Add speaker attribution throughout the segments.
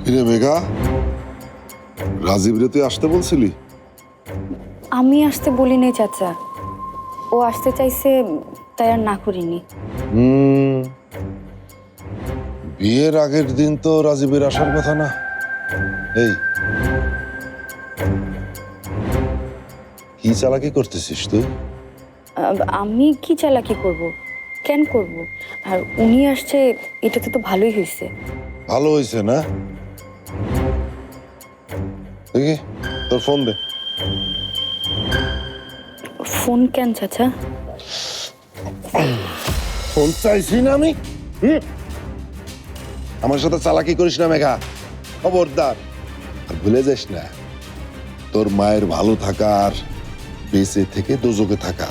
Speaker 1: কিরে মেঘা, রাজীব রে তুই আসতে বলছিলি?
Speaker 2: আমি আসতে বলি নাই চাচা, ও আসতে চাইছে তাই আর না করিনি।
Speaker 1: বিয়ের আগের দিন তো রাজীবের আসার কথা না। এই কি চালাকি করতেছিস তুই?
Speaker 2: আমি কি চালাকি করব, কেন করব? আর উনি আসছে, এটাতে তো ভালোই হয়েছে।
Speaker 1: ভালো হয়েছে না? দেখি তোর ফোন দে।
Speaker 2: ফোন কেন চাচা?
Speaker 1: ফোন চাইছি না আমি। আমার সাথে চালাকি করিস না মেঘা, খবরদার। আর ভুলে যাস না, তোর মায়ের ভালো থাকার, বেঁচে থেকে দোজকে থাকা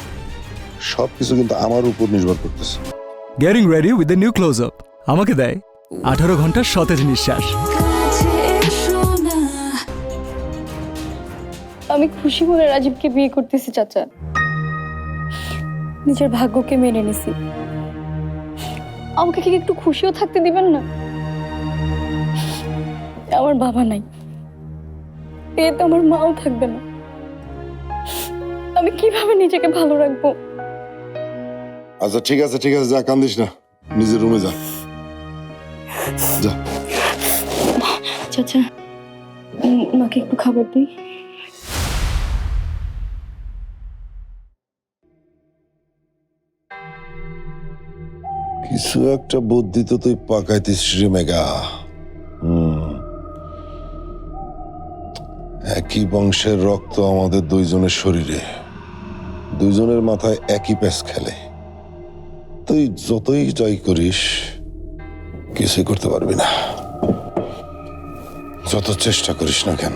Speaker 1: সবকিছু কিন্তু আমার উপর নির্ভর করতেছে।
Speaker 3: Getting ready with the new close up আমাকে দেয় 18 ঘন্টার সতেজ নিঃশ্বাস।
Speaker 2: আমি খুশি মনে রাজীবকে বিয়ে করতেছি চাচা, নিজের ভাগ্যকে মেনে নিছি। আমাকে কি একটু খুশিও থাকতে দিবেন না? আমার বাবা নাই, এতে আমার মাও থাকবে না। আমি কিভাবে নিজেকে ভালো রাখবো?
Speaker 1: আচ্ছা ঠিক আছে ঠিক আছে, যা কান্দিস না, নিজের রুমে যা। যা।
Speaker 2: চাচা, মাকে একটু খাবার দিই।
Speaker 1: কিছু একটা বুদ্ধি তো তুই পাকাইতিস রে মেঘা। একই বংশের রক্ত আমাদের দুইজনের শরীরে, দুইজনের মাথায় একই প্যাঁচ খেলে। তুই যতই জয় করিস কিছুই করতে পারবি না, যত চেষ্টা করিস না কেন।